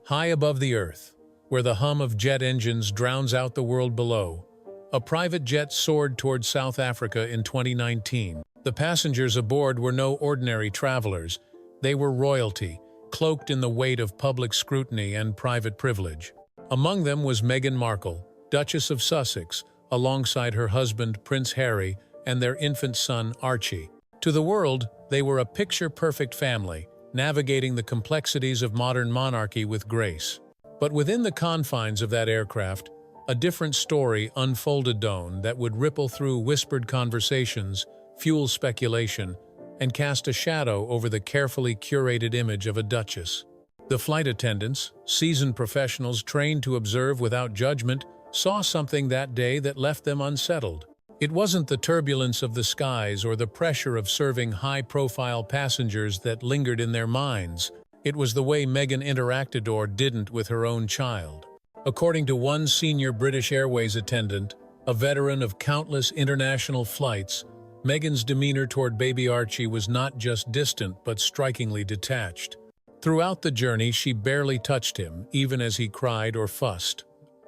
High above the earth, where the hum of jet engines drowns out the world below, a private jet soared toward South Africa in 2019. The passengers aboard were no ordinary travelers. They were royalty, cloaked in the weight of public scrutiny and private privilege. Among them was Meghan Markle, Duchess of Sussex, alongside her husband Prince Harry and their infant son Archie. To the world, they were a picture-perfect family, navigating the complexities of modern monarchy with grace. But within the confines of that aircraft, a different story unfolded that would ripple through whispered conversations, fuel speculation, and cast a shadow over the carefully curated image of a duchess. The flight attendants, seasoned professionals trained to observe without judgment, saw something that day that left them unsettled. It wasn't the turbulence of the skies or the pressure of serving high-profile passengers that lingered in their minds. It was the way Meghan interacted or didn't with her own child. According to one senior British Airways attendant, a veteran of countless international flights, Meghan's demeanor toward baby Archie was not just distant but strikingly detached. Throughout the journey, she barely touched him, even as he cried or fussed.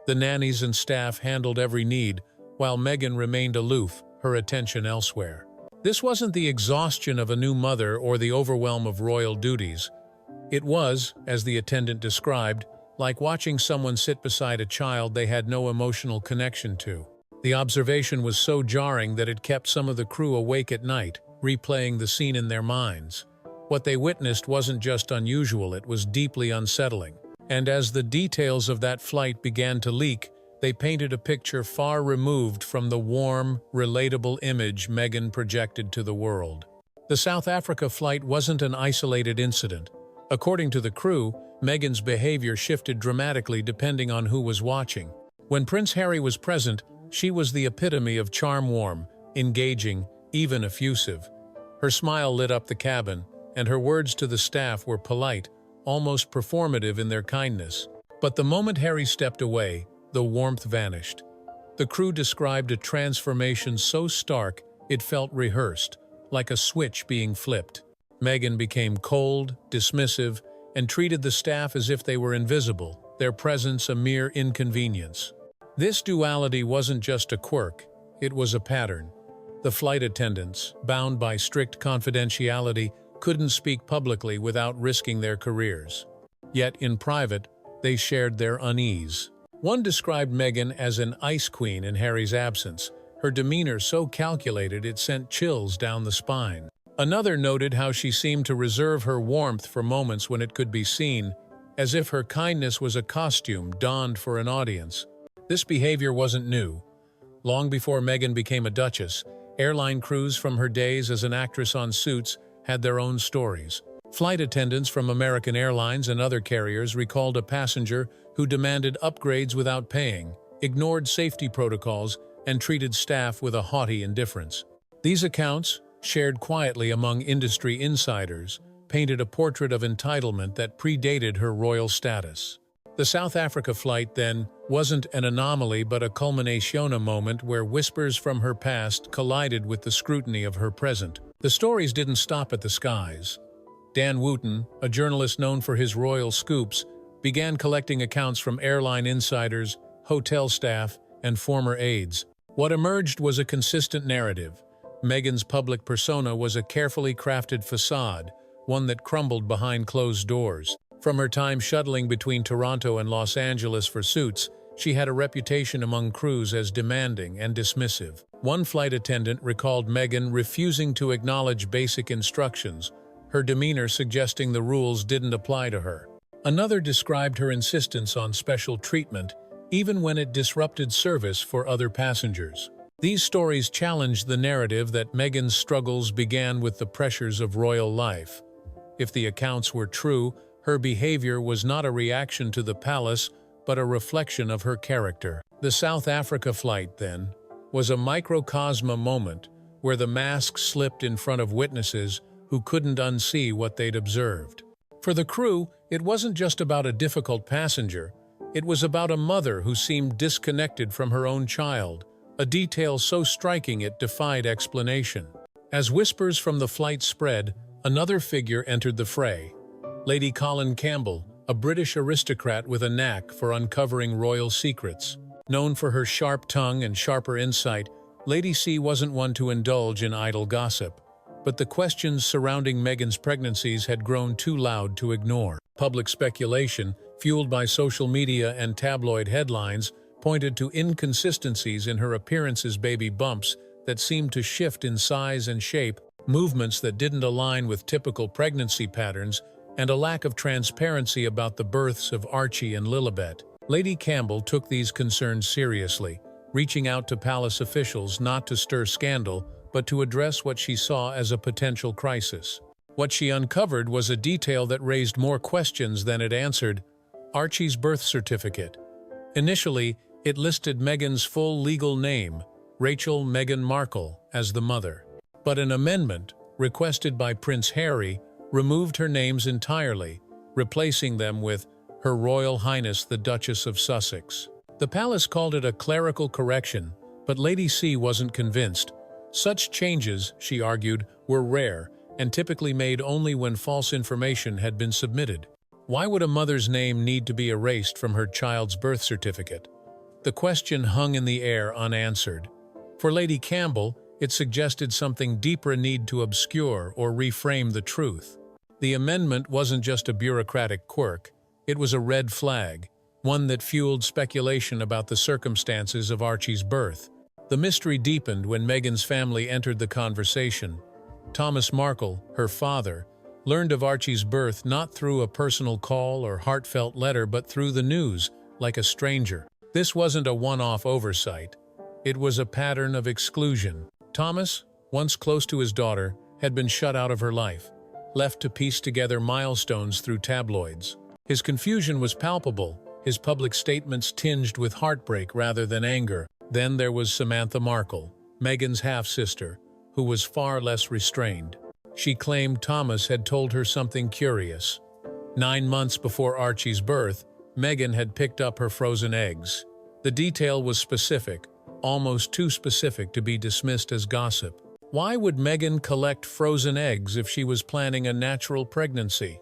The nannies and staff handled every need, while Meghan remained aloof, her attention elsewhere. This wasn't the exhaustion of a new mother or the overwhelm of royal duties. It was, as the attendant described, like watching someone sit beside a child they had no emotional connection to. The observation was so jarring that it kept some of the crew awake at night, replaying the scene in their minds. What they witnessed wasn't just unusual, it was deeply unsettling. And as the details of that flight began to leak, they painted a picture far removed from the warm, relatable image Meghan projected to the world. The South Africa flight wasn't an isolated incident. According to the crew, Meghan's behavior shifted dramatically depending on who was watching. When Prince Harry was present, she was the epitome of charm-warm, engaging, even effusive. Her smile lit up the cabin, and her words to the staff were polite, almost performative in their kindness. But the moment Harry stepped away, the warmth vanished. The crew described a transformation so stark it felt rehearsed, like a switch being flipped. Meghan became cold, dismissive, and treated the staff as if they were invisible, their presence a mere inconvenience. This duality wasn't just a quirk, it was a pattern. The flight attendants, bound by strict confidentiality, couldn't speak publicly without risking their careers. Yet in private, they shared their unease. One described Meghan as an ice queen in Harry's absence, her demeanor so calculated it sent chills down the spine. Another noted how she seemed to reserve her warmth for moments when it could be seen, as if her kindness was a costume donned for an audience. This behavior wasn't new. Long before Meghan became a duchess, airline crews from her days as an actress on Suits had their own stories. Flight attendants from American Airlines and other carriers recalled a passenger who demanded upgrades without paying, ignored safety protocols, and treated staff with a haughty indifference. These accounts, shared quietly among industry insiders, painted a portrait of entitlement that predated her royal status. The South Africa flight, then, wasn't an anomaly but a culmination, a moment where whispers from her past collided with the scrutiny of her present. The stories didn't stop at the skies. Dan Wooten, a journalist known for his royal scoops, began collecting accounts from airline insiders, hotel staff, and former aides. What emerged was a consistent narrative. Meghan's public persona was a carefully crafted facade, one that crumbled behind closed doors. From her time shuttling between Toronto and Los Angeles for Suits, she had a reputation among crews as demanding and dismissive. One flight attendant recalled Meghan refusing to acknowledge basic instructions, her demeanor suggesting the rules didn't apply to her. Another described her insistence on special treatment, even when it disrupted service for other passengers. These stories challenged the narrative that Meghan's struggles began with the pressures of royal life. If the accounts were true, her behavior was not a reaction to the palace, but a reflection of her character. The South Africa flight, then, was a microcosm moment where the mask slipped in front of witnesses who couldn't unsee what they'd observed. For the crew, it wasn't just about a difficult passenger. It was about a mother who seemed disconnected from her own child, a detail so striking it defied explanation. As whispers from the flight spread, another figure entered the fray. Lady Colin Campbell, a British aristocrat with a knack for uncovering royal secrets. Known for her sharp tongue and sharper insight, Lady C wasn't one to indulge in idle gossip. But the questions surrounding Meghan's pregnancies had grown too loud to ignore. Public speculation, fueled by social media and tabloid headlines, pointed to inconsistencies in her appearance's baby bumps that seemed to shift in size and shape, movements that didn't align with typical pregnancy patterns, and a lack of transparency about the births of Archie and Lilibet. Lady Campbell took these concerns seriously, reaching out to palace officials not to stir scandal, but to address what she saw as a potential crisis. What she uncovered was a detail that raised more questions than it answered: Archie's birth certificate. Initially, it listed Meghan's full legal name, Rachel Meghan Markle, as the mother. But an amendment, requested by Prince Harry, removed her names entirely, replacing them with Her Royal Highness the Duchess of Sussex. The palace called it a clerical correction, but Lady C wasn't convinced. Such changes, she argued, were rare and typically made only when false information had been submitted. Why would a mother's name need to be erased from her child's birth certificate? The question hung in the air unanswered. For Lady Campbell, it suggested something deeper need to obscure or reframe the truth. The amendment wasn't just a bureaucratic quirk, it was a red flag, one that fueled speculation about the circumstances of Archie's birth. The mystery deepened when Meghan's family entered the conversation. Thomas Markle, her father, learned of Archie's birth not through a personal call or heartfelt letter but through the news, like a stranger. This wasn't a one-off oversight. It was a pattern of exclusion. Thomas, once close to his daughter, had been shut out of her life, left to piece together milestones through tabloids. His confusion was palpable, his public statements tinged with heartbreak rather than anger. Then there was Samantha Markle, Meghan's half-sister, who was far less restrained. She claimed Thomas had told her something curious. 9 months before Archie's birth, Meghan had picked up her frozen eggs. The detail was specific, almost too specific to be dismissed as gossip. Why would Meghan collect frozen eggs if she was planning a natural pregnancy?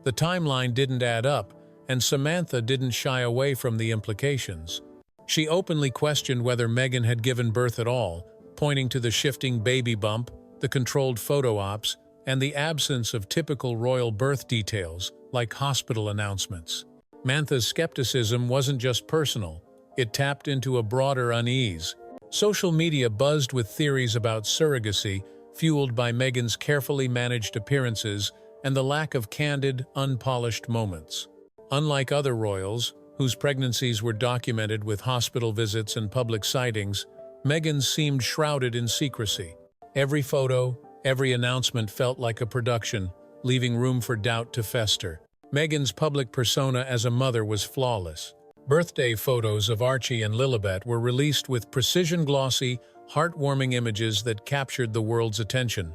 The timeline didn't add up, and Samantha didn't shy away from the implications. She openly questioned whether Meghan had given birth at all, pointing to the shifting baby bump, the controlled photo ops, and the absence of typical royal birth details, like hospital announcements. Samantha's skepticism wasn't just personal, it tapped into a broader unease. Social media buzzed with theories about surrogacy, fueled by Meghan's carefully managed appearances and the lack of candid, unpolished moments. Unlike other royals, whose pregnancies were documented with hospital visits and public sightings, Meghan's seemed shrouded in secrecy. Every photo, every announcement felt like a production, leaving room for doubt to fester. Meghan's public persona as a mother was flawless. Birthday photos of Archie and Lilibet were released with precision-glossy, heartwarming images that captured the world's attention.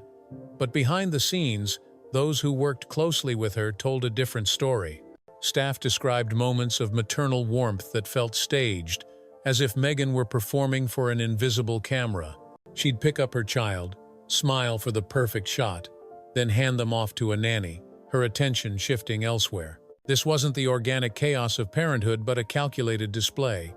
But behind the scenes, those who worked closely with her told a different story. Staff described moments of maternal warmth that felt staged, as if Meghan were performing for an invisible camera. She'd pick up her child, smile for the perfect shot, then hand them off to a nanny, her attention shifting elsewhere. This wasn't the organic chaos of parenthood but a calculated display.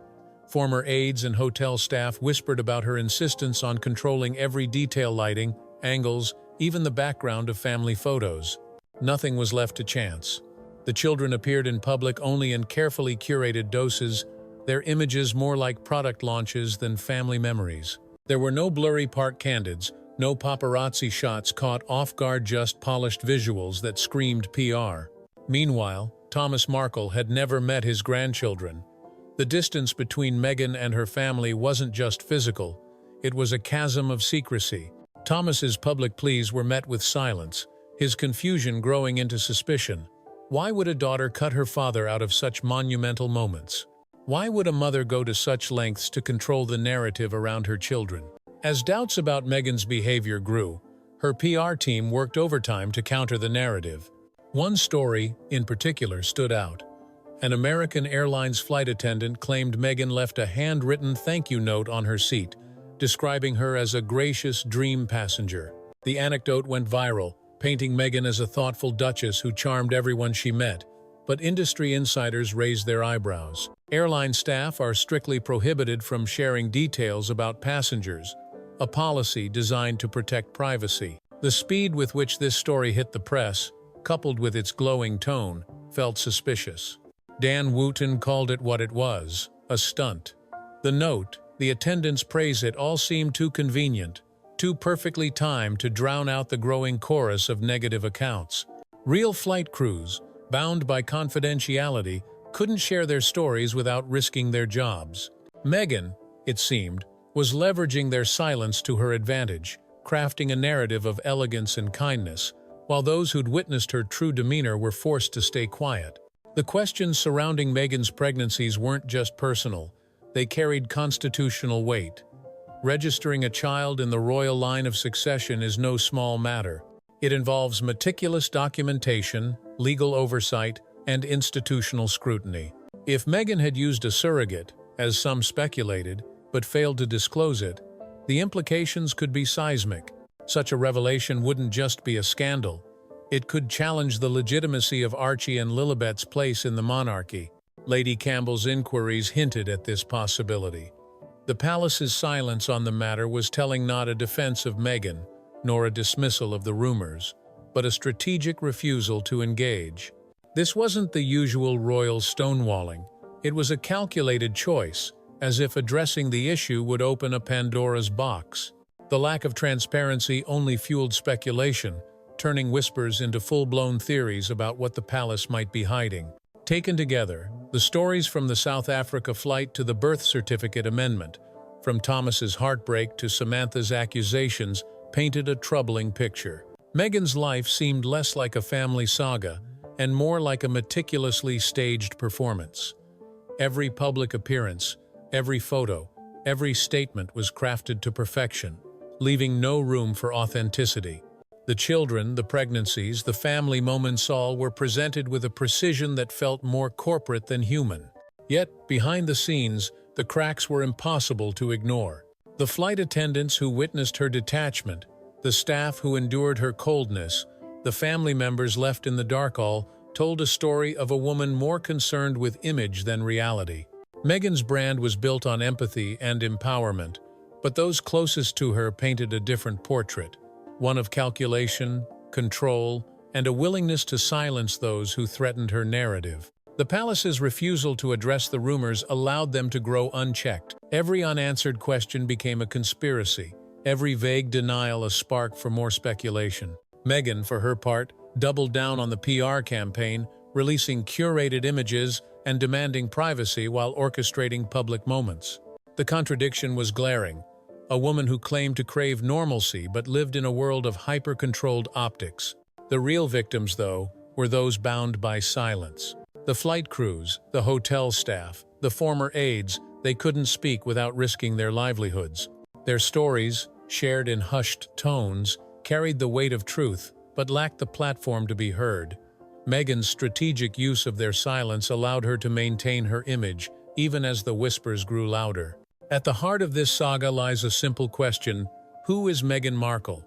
Former aides and hotel staff whispered about her insistence on controlling every detail: lighting, angles, even the background of family photos. Nothing was left to chance. The children appeared in public only in carefully curated doses, their images more like product launches than family memories. There were no blurry park candids, no paparazzi shots caught off guard, just polished visuals that screamed PR. Meanwhile, Thomas Markle had never met his grandchildren. The distance between Meghan and her family wasn't just physical, it was a chasm of secrecy. Thomas's public pleas were met with silence, his confusion growing into suspicion. Why would a daughter cut her father out of such monumental moments? Why would a mother go to such lengths to control the narrative around her children? As doubts about Meghan's behavior grew, her PR team worked overtime to counter the narrative. One story, in particular, stood out. An American Airlines flight attendant claimed Meghan left a handwritten thank you note on her seat, describing her as a gracious dream passenger. The anecdote went viral, painting Meghan as a thoughtful duchess who charmed everyone she met. but industry insiders raised their eyebrows. Airline staff are strictly prohibited from sharing details about passengers, a policy designed to protect privacy. The speed with which this story hit the press, coupled with its glowing tone, felt suspicious. Dan Wooten called it what it was, a stunt. The note, the attendant's praise, it all seemed too convenient, too perfectly timed to drown out the growing chorus of negative accounts. Real flight crews, bound by confidentiality, couldn't share their stories without risking their jobs. Meghan, it seemed, was leveraging their silence to her advantage, crafting a narrative of elegance and kindness, while those who'd witnessed her true demeanor were forced to stay quiet. The questions surrounding Meghan's pregnancies weren't just personal, they carried constitutional weight. Registering a child in the royal line of succession is no small matter. It involves meticulous documentation, legal oversight, and institutional scrutiny. If Meghan had used a surrogate, as some speculated, but failed to disclose it, the implications could be seismic. Such a revelation wouldn't just be a scandal. It could challenge the legitimacy of Archie and Lilibet's place in the monarchy. Lady Campbell's inquiries hinted at this possibility. The palace's silence on the matter was telling, not a defense of Meghan, nor a dismissal of the rumors, but a strategic refusal to engage. This wasn't the usual royal stonewalling. It was a calculated choice, as if addressing the issue would open a Pandora's box. The lack of transparency only fueled speculation, turning whispers into full-blown theories about what the palace might be hiding. Taken together, the stories from the South Africa flight to the birth certificate amendment, from Thomas's heartbreak to Samantha's accusations, painted a troubling picture. Meghan's life seemed less like a family saga and more like a meticulously staged performance. Every public appearance, every photo, every statement was crafted to perfection, leaving no room for authenticity. The children, the pregnancies, the family moments, all were presented with a precision that felt more corporate than human. Yet, behind the scenes, the cracks were impossible to ignore. The flight attendants who witnessed her detachment, the staff who endured her coldness, the family members left in the dark, all told a story of a woman more concerned with image than reality. Meghan's brand was built on empathy and empowerment, but those closest to her painted a different portrait, one of calculation, control, and a willingness to silence those who threatened her narrative. The palace's refusal to address the rumors allowed them to grow unchecked. Every unanswered question became a conspiracy, every vague denial a spark for more speculation. Meghan, for her part, doubled down on the PR campaign, releasing curated images and demanding privacy while orchestrating public moments. The contradiction was glaring. A woman who claimed to crave normalcy but lived in a world of hyper-controlled optics. The real victims, though, were those bound by silence. The flight crews, the hotel staff, the former aides, they couldn't speak without risking their livelihoods. Their stories, shared in hushed tones, carried the weight of truth, but lacked the platform to be heard. Meghan's strategic use of their silence allowed her to maintain her image, even as the whispers grew louder. At the heart of this saga lies a simple question: who is Meghan Markle?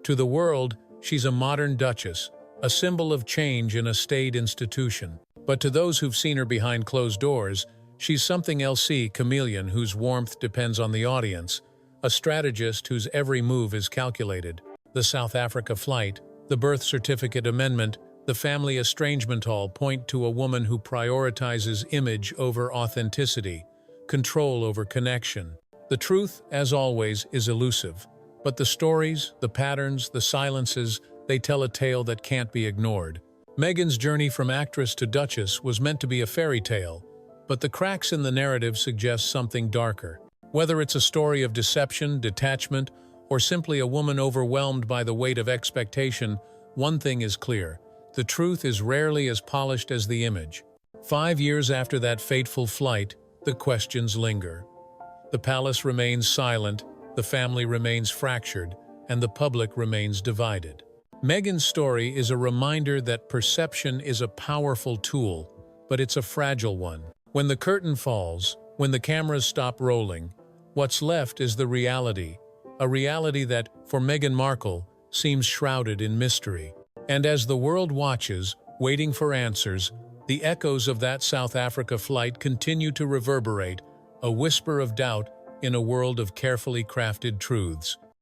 To the world, she's a modern duchess, a symbol of change in a staid institution. But to those who've seen her behind closed doors, she's something else: a chameleon whose warmth depends on the audience, a strategist whose every move is calculated. The South Africa flight, the birth certificate amendment, the family estrangement all point to a woman who prioritizes image over authenticity, control over connection. The truth, as always, is elusive, but the stories, the patterns, the silences, they tell a tale that can't be ignored. Meghan's journey from actress to duchess was meant to be a fairy tale, but the cracks in the narrative suggest something darker. Whether it's a story of deception, detachment, or simply a woman overwhelmed by the weight of expectation, one thing is clear: the truth is rarely as polished as the image. 5 years after that fateful flight, the questions linger. The palace remains silent, the family remains fractured, and the public remains divided. Meghan's story is a reminder that perception is a powerful tool, but it's a fragile one. When the curtain falls, when the cameras stop rolling, what's left is the reality, a reality that, for Meghan Markle, seems shrouded in mystery. And as the world watches, waiting for answers, The echoes of that South Africa flight continue to reverberate, a whisper of doubt in a world of carefully crafted truths.